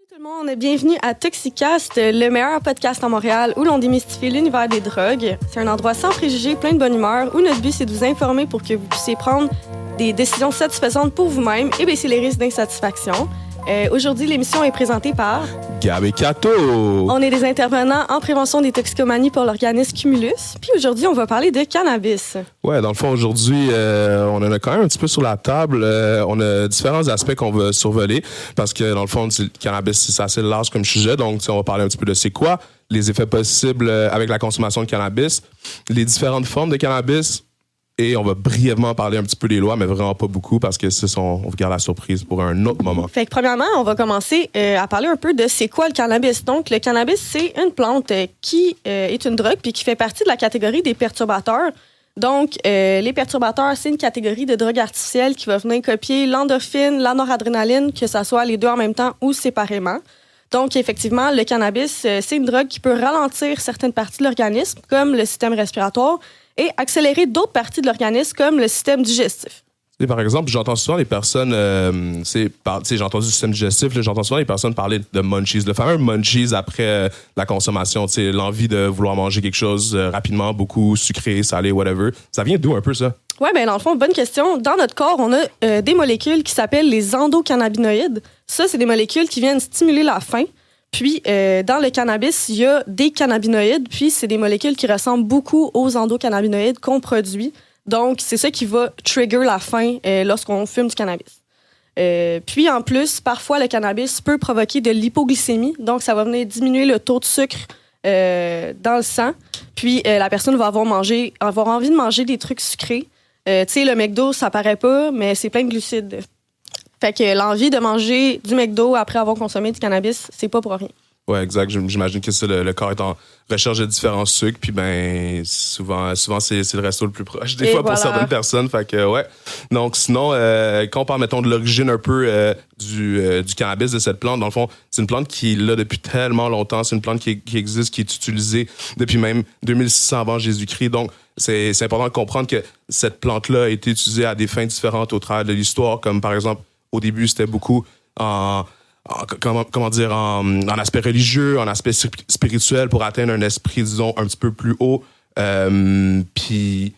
Salut tout le monde, bienvenue à Toxicast, le meilleur podcast à Montréal où l'on démystifie l'univers des drogues. C'est un endroit sans préjugés, plein de bonne humeur, où notre but c'est de vous informer pour que vous puissiez prendre des décisions satisfaisantes pour vous-même et baisser les risques d'insatisfaction. Aujourd'hui, l'émission est présentée par Gab et Cato. On est des intervenants en prévention des toxicomanies pour l'organisme Cumulus. Puis aujourd'hui, on va parler de cannabis. Ouais, dans le fond, aujourd'hui, on en a quand même un petit peu sur la table. On a différents aspects qu'on va survoler parce que, dans le fond, le cannabis, c'est assez large comme sujet. Donc, on va parler un petit peu de c'est quoi les effets possibles avec la consommation de cannabis, les différentes formes de cannabis. Et on va brièvement parler un petit peu des lois, mais vraiment pas beaucoup parce que on vous garde la surprise pour un autre moment. Fait que premièrement, on va commencer à parler un peu de c'est quoi le cannabis. Donc, le cannabis, c'est une plante qui est une drogue puis qui fait partie de la catégorie des perturbateurs. Donc, les perturbateurs, c'est une catégorie de drogue artificielle qui va venir copier l'endorphine, la noradrénaline, que ce soit les deux en même temps ou séparément. Donc, effectivement, le cannabis, c'est une drogue qui peut ralentir certaines parties de l'organisme, comme le système respiratoire, et accélérer d'autres parties de l'organisme, comme le système digestif. Et par exemple, j'entends souvent les personnes, j'ai entendu le système digestif, là, j'entends souvent les personnes parler de munchies, le fameux munchies après la consommation, l'envie de vouloir manger quelque chose rapidement, beaucoup sucré, salé, whatever. Ça vient d'où un peu ça? Oui, bien dans le fond, bonne question. Dans notre corps, on a des molécules qui s'appellent les endocannabinoïdes. Ça, c'est des molécules qui viennent stimuler la faim. Puis, dans le cannabis, il y a des cannabinoïdes, puis c'est des molécules qui ressemblent beaucoup aux endocannabinoïdes qu'on produit. Donc, c'est ça qui va trigger la faim lorsqu'on fume du cannabis. Puis, en plus, parfois, le cannabis peut provoquer de l'hypoglycémie. Donc, ça va venir diminuer le taux de sucre dans le sang. Puis, la personne va avoir envie de manger des trucs sucrés. Tu sais, le McDo, ça paraît pas, mais c'est plein de glucides. Fait que l'envie de manger du McDo après avoir consommé du cannabis, c'est pas pour rien. Ouais, exact. J'imagine que ça, le corps est en recherche de différents sucres, puis ben souvent c'est le resto le plus proche des fois voilà. Pour certaines personnes. Fait que ouais. Donc sinon, quand on parle mettons de l'origine un peu du cannabis, de cette plante, dans le fond, c'est une plante qui est là depuis tellement longtemps. C'est une plante qui existe, qui est utilisée depuis même 2600 avant Jésus-Christ. Donc c'est important de comprendre que cette plante-là a été utilisée à des fins différentes au travers de l'histoire, comme par exemple au début c'était beaucoup en aspect religieux, en aspect spirituel pour atteindre un esprit, disons, un petit peu plus haut. Puis...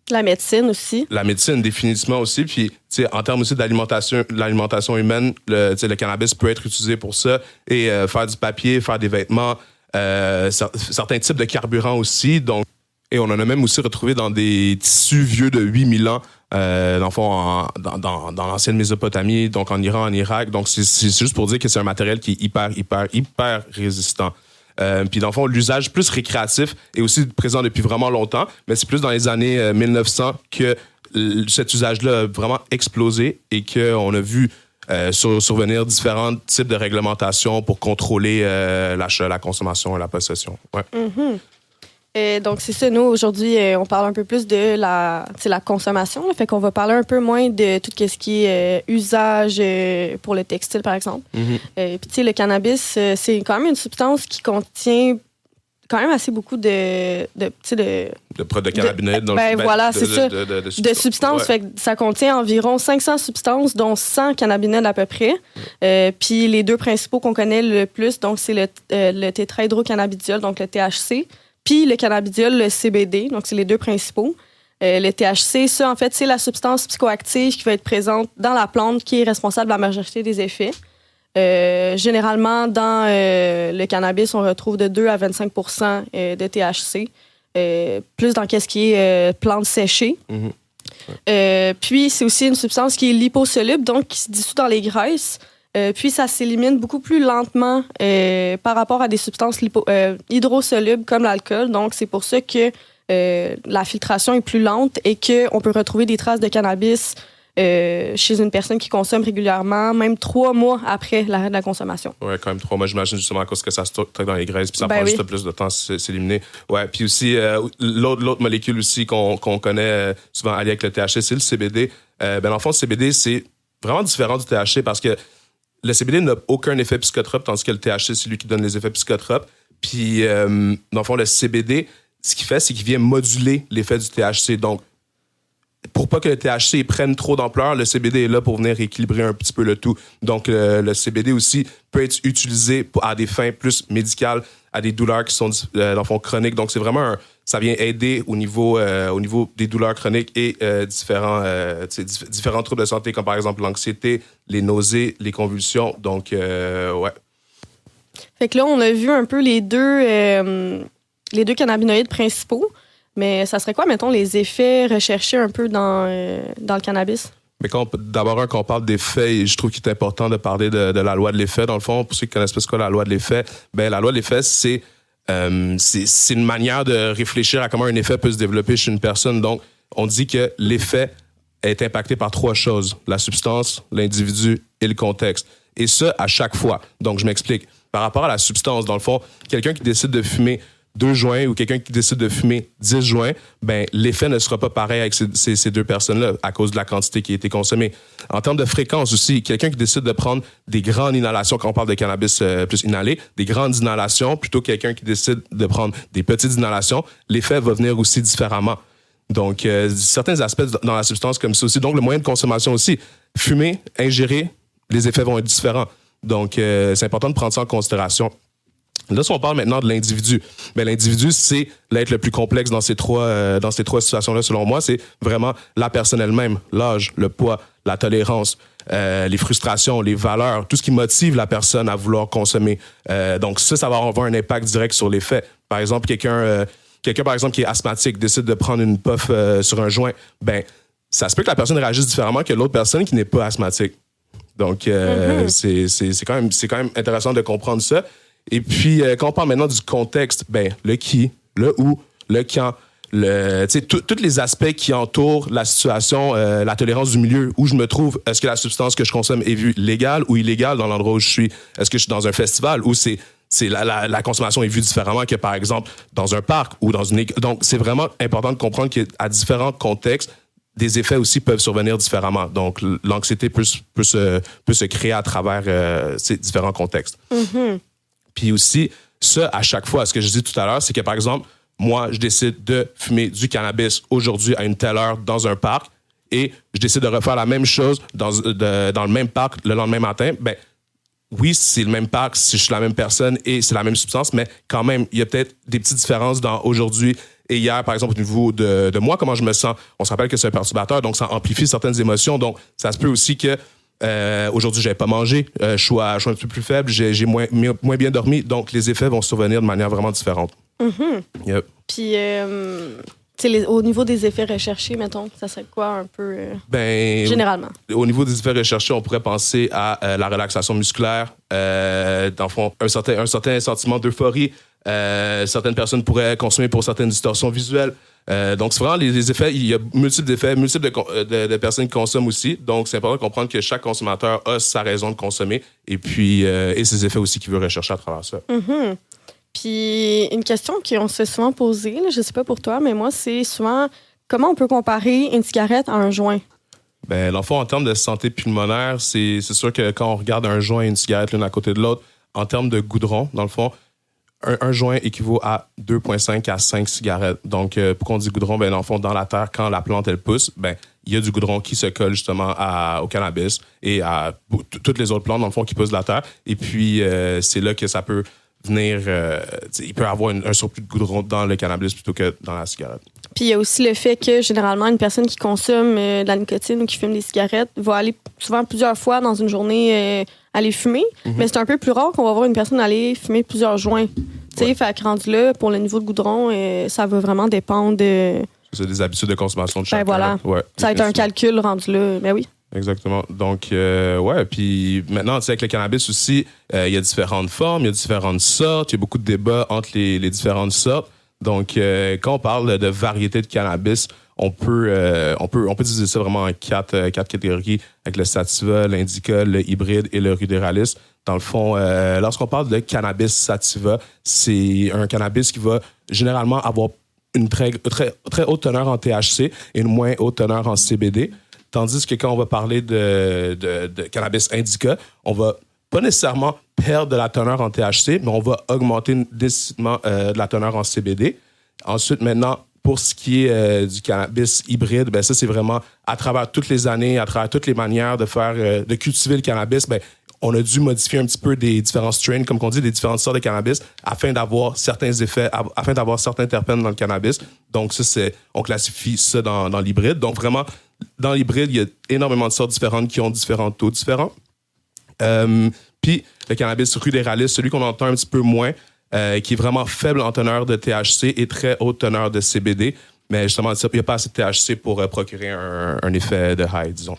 La médecine aussi. La médecine, définitivement aussi. Puis, en termes aussi l'alimentation humaine, le cannabis peut être utilisé pour ça. Et faire du papier, faire des vêtements, certains types de carburants aussi. Donc, et on en a même aussi retrouvé dans des tissus vieux de 8000 ans. Dans le fond, dans l'ancienne Mésopotamie, donc en Iran, en Irak. Donc, c'est juste pour dire que c'est un matériel qui est hyper résistant. Puis, dans le fond, l'usage plus récréatif est aussi présent depuis vraiment longtemps, mais c'est plus dans les années 1900 que cet usage-là a vraiment explosé et qu'on a vu survenir différents types de réglementations pour contrôler l'achat, la consommation et la possession. Ouais. Mm-hmm. Donc, c'est ça. Nous, aujourd'hui, on parle un peu plus de la consommation. Là, fait qu'on va parler un peu moins de tout ce qui est usage pour le textile, par exemple. Mm-hmm. Puis, tu sais, le cannabis, c'est quand même une substance qui contient quand même assez beaucoup de cannabinoïdes. Voilà, c'est ça. De substances. Ouais. Fait que ça contient environ 500 substances, dont 100 cannabinoïdes à peu près. Puis, les deux principaux qu'on connaît le plus, donc, c'est le tétrahydrocannabidiol, donc le THC. Puis le cannabidiol, le CBD, donc c'est les deux principaux. Le THC, ça, en fait, c'est la substance psychoactive qui va être présente dans la plante qui est responsable de la majorité des effets. Généralement, dans le cannabis, on retrouve de 2 à 25 % de THC. Plus dans ce qui est plante séchée. Mm-hmm. Puis, c'est aussi une substance qui est liposoluble, donc qui se dissout dans les graisses. Puis, ça s'élimine beaucoup plus lentement par rapport à des substances hydrosolubles comme l'alcool. Donc, c'est pour ça que la filtration est plus lente et qu'on peut retrouver des traces de cannabis chez une personne qui consomme régulièrement, même 3 mois après l'arrêt de la consommation. Oui, quand même 3 mois, j'imagine, justement, à cause que ça stocke dans les graisses, puis ça prend juste plus de temps à s'éliminer. Ouais, puis aussi, l'autre molécule aussi qu'on connaît souvent alliée avec le THC, c'est le CBD. Dans le fond, le CBD, c'est vraiment différent du THC parce que le CBD n'a aucun effet psychotrope, tandis que le THC, c'est lui qui donne les effets psychotropes. Puis, dans le fond, le CBD, ce qu'il fait, c'est qu'il vient moduler l'effet du THC. Donc, pour pas que le THC prenne trop d'ampleur, le CBD est là pour venir équilibrer un petit peu le tout. Donc, le CBD aussi peut être utilisé à des fins plus médicales, à des douleurs qui sont, dans le fond, chroniques. Donc, c'est vraiment ça vient aider au niveau des douleurs chroniques et différents troubles de santé, comme par exemple l'anxiété, les nausées, les convulsions. Donc, ouais. Fait que là, on a vu un peu les deux cannabinoïdes principaux. Mais ça serait quoi, mettons, les effets recherchés un peu dans le cannabis? Mais quand on parle d'effets, je trouve qu'il est important de parler de la loi de l'effet. Dans le fond, pour ceux qui connaissent pas ce qu'est la loi de l'effet, la loi de l'effet, c'est une manière de réfléchir à comment un effet peut se développer chez une personne. Donc, on dit que l'effet est impacté par 3 choses: la substance, l'individu et le contexte. Et ça, à chaque fois. Donc, je m'explique. Par rapport à la substance, dans le fond, quelqu'un qui décide de fumer 2 joints ou quelqu'un qui décide de fumer 10 joints, l'effet ne sera pas pareil avec ces 2 personnes-là à cause de la quantité qui a été consommée. En termes de fréquence aussi, quelqu'un qui décide de prendre des grandes inhalations, quand on parle de cannabis plus inhalé, des grandes inhalations, plutôt que quelqu'un qui décide de prendre des petites inhalations, l'effet va venir aussi différemment. Donc, certains aspects dans la substance comme ça aussi. Donc, le moyen de consommation aussi. Fumer, ingérer, les effets vont être différents. Donc, c'est important de prendre ça en considération. Là, si on parle maintenant de l'individu, l'individu, c'est l'être le plus complexe dans ces trois situations-là, selon moi. C'est vraiment la personne elle-même, l'âge, le poids, la tolérance, les frustrations, les valeurs, tout ce qui motive la personne à vouloir consommer. Donc ça va avoir un impact direct sur l'effet. Par exemple, quelqu'un par exemple, qui est asthmatique, décide de prendre une puff sur un joint, ça se peut que la personne réagisse différemment que l'autre personne qui n'est pas asthmatique. Donc, c'est quand même intéressant de comprendre ça. Et puis, quand on parle maintenant du contexte, le qui, le où, le quand, tous les aspects qui entourent la situation, la tolérance du milieu où je me trouve. Est-ce que la substance que je consomme est vue légale ou illégale dans l'endroit où je suis? Est-ce que je suis dans un festival où la consommation est vue différemment que, par exemple, dans un parc ou dans une école? Donc, c'est vraiment important de comprendre qu'à différents contextes, des effets aussi peuvent survenir différemment. Donc, l'anxiété peut se créer à travers ces différents contextes. Mm-hmm. Puis aussi, ça, à chaque fois, ce que je dis tout à l'heure, c'est que, par exemple, moi, je décide de fumer du cannabis aujourd'hui à une telle heure dans un parc et je décide de refaire la même chose dans le même parc le lendemain matin. Oui, c'est le même parc, si je suis la même personne et c'est la même substance, mais quand même, il y a peut-être des petites différences dans aujourd'hui et hier, par exemple, au niveau de moi, comment je me sens. On se rappelle que c'est un perturbateur, donc ça amplifie certaines émotions. Donc, ça se peut aussi que aujourd'hui, je n'avais pas mangé, je suis un petit peu plus faible, j'ai moins bien dormi, donc les effets vont survenir de manière vraiment différente. Mm-hmm. Yep. Puis, au niveau des effets recherchés, mettons, ça serait quoi un peu généralement? Au niveau des effets recherchés, on pourrait penser à la relaxation musculaire, dans le fond, un certain sentiment d'euphorie. Certaines personnes pourraient consommer pour certaines distorsions visuelles. Donc, c'est vraiment les effets. Il y a multiples effets, multiples de personnes qui consomment aussi. Donc, c'est important de comprendre que chaque consommateur a sa raison de consommer et puis et ses effets aussi qu'il veut rechercher à travers ça. Mm-hmm. Puis, une question qu'on se fait souvent poser, je ne sais pas pour toi, mais moi, c'est souvent comment on peut comparer une cigarette à un joint? Dans le fond, en termes de santé pulmonaire, c'est sûr que quand on regarde un joint et une cigarette l'une à côté de l'autre, en termes de goudron, dans le fond, un joint équivaut à 2,5 à 5 cigarettes. Donc, pourquoi on dit goudron? Dans le fond, dans la terre, quand la plante, elle pousse, il y a du goudron qui se colle justement au cannabis et à toutes les autres plantes, dans le fond, qui poussent de la terre. Et puis, c'est là que ça peut venir... il peut y avoir un surplus de goudron dans le cannabis plutôt que dans la cigarette. Puis, il y a aussi le fait que, généralement, une personne qui consomme de la nicotine ou qui fume des cigarettes va aller souvent plusieurs fois dans une journée aller fumer. Mm-hmm. Mais c'est un peu plus rare qu'on va voir une personne aller fumer plusieurs joints. Tu sais, fait que rendu là, pour le niveau de goudron, ça va vraiment dépendre de... C'est des habitudes de consommation de chacun. Voilà. Ouais, ça va être un calcul rendu là. Oui. Exactement. Donc, puis maintenant, tu sais, avec le cannabis aussi, il y a différentes formes, il y a différentes sortes, il y a beaucoup de débats entre les différentes sortes. Donc, quand on parle de variété de cannabis, on peut diviser ça vraiment en quatre catégories avec le sativa, l'indica, le hybride et le ruderalis. Dans le fond, lorsqu'on parle de cannabis sativa, c'est un cannabis qui va généralement avoir une très, très, très haute teneur en THC et une moins haute teneur en CBD. Tandis que quand on va parler de cannabis indica, on va pas nécessairement perdre de la teneur en THC, mais on va augmenter décidément de la teneur en CBD. Ensuite, maintenant, pour ce qui est du cannabis hybride, ben ça, c'est vraiment à travers toutes les années, à travers toutes les manières de faire, de cultiver le cannabis, ben on a dû modifier un petit peu des différents strains, comme on dit, des différentes sortes de cannabis, afin d'avoir certains effets, afin d'avoir certains terpènes dans le cannabis. Donc, ça, on classifie ça dans l'hybride. Donc, vraiment, dans l'hybride, il y a énormément de sortes différentes qui ont différents taux différents. Puis, le cannabis ruderalis, celui qu'on entend un petit peu moins, qui est vraiment faible en teneur de THC et très haute teneur de CBD. Mais justement, il n'y a pas assez de THC pour procurer un effet de high, disons.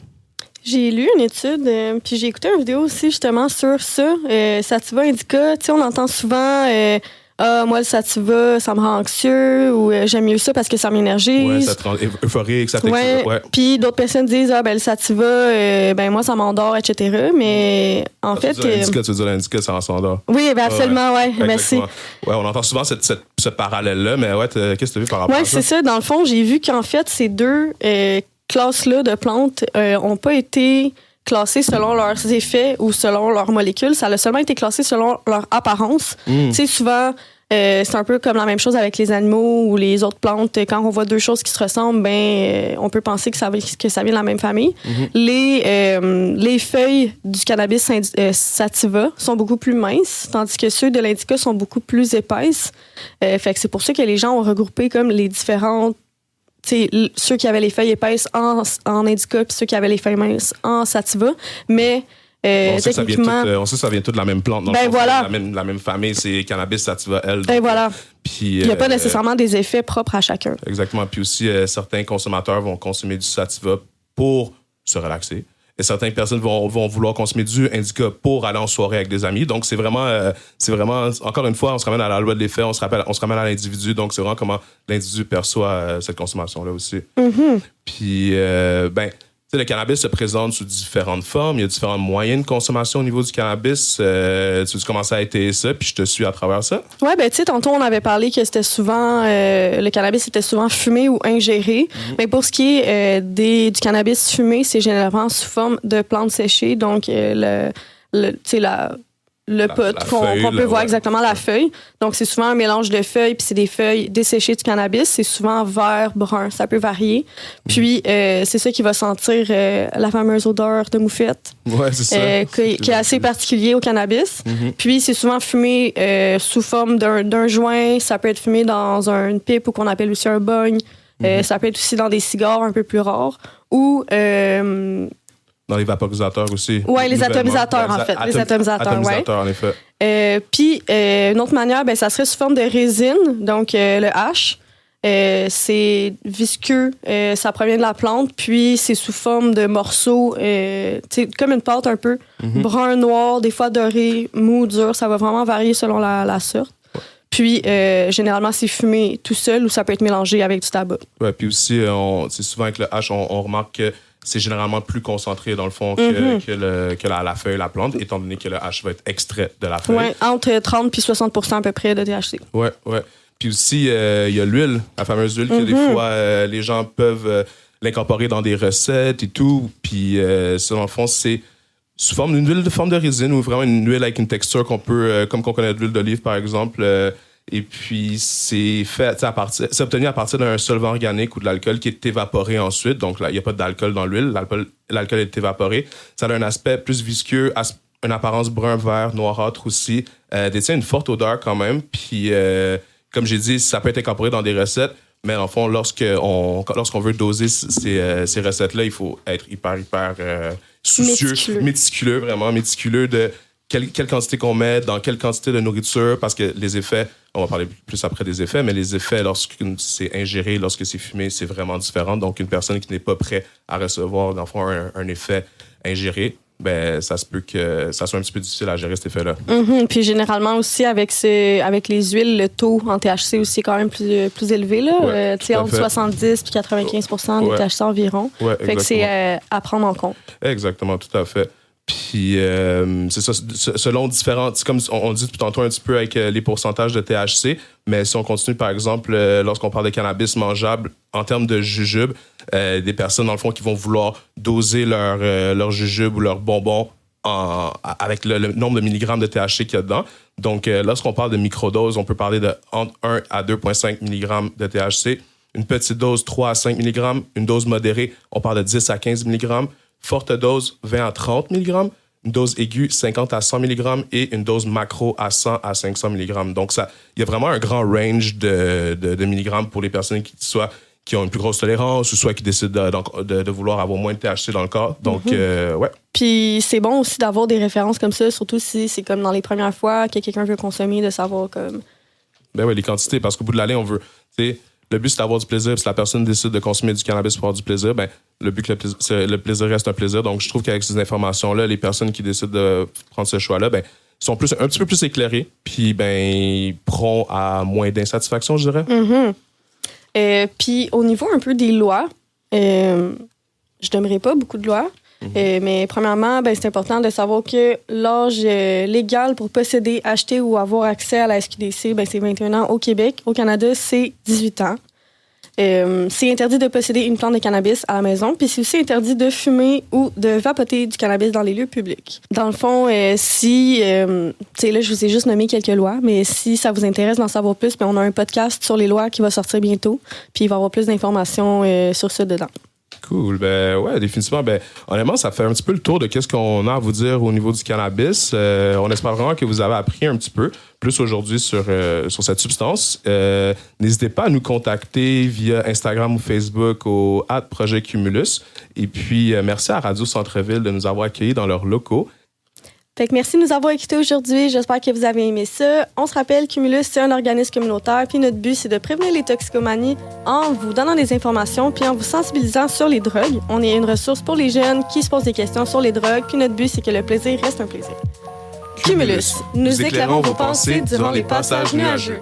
J'ai lu une étude, puis j'ai écouté une vidéo aussi justement sur ça. Sativa Indica, tu sais, on entend souvent moi, le Sativa, ça me rend anxieux, ou j'aime mieux ça parce que ça m'énergise. Ouais, ça te rend euphorique, ça t'excite. Ouais. Puis d'autres personnes disent, le Sativa, moi, ça m'endort, etc. Mais en fait. Tu veux dire l'indica, ça s'endort. Oui, absolument, ouais. Merci. Ouais, on entend souvent ce parallèle-là, mais ouais, qu'est-ce que tu as vu par rapport à ça? Oui, c'est ça. Dans le fond, j'ai vu qu'en fait, ces deux classes-là de plantes n'ont pas été classées selon leurs effets ou selon leurs molécules. Ça a seulement été classé selon leur apparence. Tu sais, souvent, c'est un peu comme la même chose avec les animaux ou les autres plantes. Quand on voit deux choses qui se ressemblent, on peut penser que ça vient de la même famille. Les feuilles du cannabis sativa sont beaucoup plus minces, tandis que ceux de l'indica sont beaucoup plus épaisses. Fait que c'est pour ça que les gens ont regroupé comme les différentes, ceux qui avaient les feuilles épaisses en indica puis ceux qui avaient les feuilles minces en sativa. Mais on sait que ça vient tout de la même plante. Voilà. La même famille, c'est cannabis sativa L. Voilà. Puis, il n'y a pas nécessairement des effets propres à chacun. Exactement. Puis aussi, certains consommateurs vont consommer du sativa pour se relaxer. Et certaines personnes vont vouloir consommer du indica pour aller en soirée avec des amis. Donc, c'est vraiment, encore une fois, on se ramène à la loi de l'effet, on se ramène à l'individu. Donc, c'est vraiment comment l'individu perçoit cette consommation-là aussi. Puis, le cannabis se présente sous différentes formes. Il y a différents moyens de consommation au niveau du cannabis. Tu veux commencer à étayer ça, puis je te suis à travers ça? Oui, tu sais, tantôt, on avait parlé que c'était souvent... le cannabis était souvent fumé ou ingéré. Mais pour ce qui est du cannabis fumé, c'est généralement sous forme de plantes séchées. Donc, le pot qu'on peut voir exactement la feuille. Donc, c'est souvent un mélange de feuilles, puis c'est des feuilles desséchées du cannabis. C'est souvent vert, brun, ça peut varier. Puis, c'est ça qui va sentir la fameuse odeur de moufette. Ouais, c'est ça. Qui est assez particulier au cannabis. Puis, c'est souvent fumé sous forme d'un joint. Ça peut être fumé dans une pipe ou qu'on appelle aussi un bogne. Ça peut être aussi dans des cigares un peu plus rares. Ou... dans les vaporisateurs aussi. Oui, les atomisateurs, en fait. Les atomisateurs, en effet. Puis, une autre manière, ça serait sous forme de résine, donc le hash. C'est visqueux, ça provient de la plante, puis c'est sous forme de morceaux, comme une pâte un peu, brun, noir, des fois doré, mou, dur. Ça va vraiment varier selon la sorte. Puis, généralement, c'est fumé tout seul ou ça peut être mélangé avec du tabac. Oui, puis aussi, souvent avec le hash, on remarque que c'est généralement plus concentré, dans le fond, que la feuille, la plante, étant donné que le hash va être extrait de la feuille. Oui, entre 30 et 60% à peu près de THC. Oui. Puis aussi, il y a l'huile, la fameuse huile, que des fois, les gens peuvent l'incorporer dans des recettes et tout. Puis, ça, dans le fond, c'est sous forme d'une huile de forme de résine ou vraiment une huile avec une texture qu'on peut, comme qu'on connaît de l'huile d'olive, par exemple. Et puis, c'est fait c'est obtenu à partir d'un solvant organique ou de l'alcool qui est évaporé ensuite. Donc, là, il n'y a pas d'alcool dans l'huile. L'alcool est évaporé. Ça a un aspect plus visqueux, une apparence brun-vert, noirâtre aussi. Détient une forte odeur quand même. Puis, comme j'ai dit, ça peut être incorporé dans des recettes. Mais en fond, lorsqu'on veut doser ces recettes-là, il faut être hyper soucieux, méticuleux de quelle quantité qu'on met, dans quelle quantité de nourriture, parce que les effets, on va parler plus après des effets, mais les effets, lorsque c'est ingéré, lorsque c'est fumé, c'est vraiment différent. Donc, une personne qui n'est pas prête à recevoir, dans le fond, un effet ingéré, ça se peut que ça soit un petit peu difficile à gérer cet effet-là. Puis généralement aussi, avec les huiles, le taux en THC aussi est quand même plus élevé, là. Entre 70 et 95% de THC environ. Ouais, fait que c'est à prendre en compte. Exactement, tout à fait. Puis, c'est ça, selon différentes... C'est comme on dit tout tantôt un petit peu avec les pourcentages de THC, mais si on continue, par exemple, lorsqu'on parle de cannabis mangeable, en termes de jujube, des personnes, dans le fond, qui vont vouloir doser leur jujube ou leur bonbon avec le nombre de milligrammes de THC qu'il y a dedans. Donc, lorsqu'on parle de microdose, on peut parler de entre 1 à 2,5 milligrammes de THC. Une petite dose, 3 à 5 mg. Une dose modérée, on parle de 10 à 15 mg. Forte dose, 20 à 30 mg. Une dose aiguë, 50 à 100 mg. Et une dose macro à 100 à 500 mg. Donc, il y a vraiment un grand range de milligrammes pour les personnes qui ont une plus grosse tolérance ou soit qui décident de vouloir avoir moins de THC dans le corps. Donc, ouais. Puis, c'est bon aussi d'avoir des références comme ça, surtout si c'est comme dans les premières fois que quelqu'un veut consommer, de savoir comme... Ben oui, les quantités, parce qu'au bout de l'année, on veut... Le but, c'est d'avoir du plaisir. Si la personne décide de consommer du cannabis pour avoir du plaisir, ben, le but que le plaisir reste un plaisir. Donc, je trouve qu'avec ces informations-là, les personnes qui décident de prendre ce choix-là, ben, sont un petit peu plus éclairées, puis ben, prompts à moins d'insatisfaction, je dirais. Mm-hmm. Puis, au niveau un peu des lois, je n'aimerais pas beaucoup de lois. Mais premièrement, ben, c'est important de savoir que l'âge légal pour posséder, acheter ou avoir accès à la SQDC, ben, c'est 21 ans au Québec. Au Canada, c'est 18 ans. C'est interdit de posséder une plante de cannabis à la maison, puis c'est aussi interdit de fumer ou de vapoter du cannabis dans les lieux publics. Dans le fond, si... là, je vous ai juste nommé quelques lois, mais si ça vous intéresse d'en savoir plus, ben, on a un podcast sur les lois qui va sortir bientôt, puis il va y avoir plus d'informations sur ça dedans. Cool. Ben ouais, définitivement. Ben, honnêtement, ça fait un petit peu le tour de qu'est-ce qu'on a à vous dire au niveau du cannabis. On espère vraiment que vous avez appris un petit peu plus aujourd'hui sur cette substance. N'hésitez pas à nous contacter via Instagram ou Facebook au @ProjetCumulus. Et puis, merci à Radio Centre-Ville de nous avoir accueillis dans leurs locaux. Fait que merci de nous avoir écoutés aujourd'hui. J'espère que vous avez aimé ça. On se rappelle, Cumulus, c'est un organisme communautaire. Puis notre but, c'est de prévenir les toxicomanies en vous donnant des informations puis en vous sensibilisant sur les drogues. On est une ressource pour les jeunes qui se posent des questions sur les drogues. Puis notre but, c'est que le plaisir reste un plaisir. Cumulus, nous éclairons vos pensées durant les passages nuageux.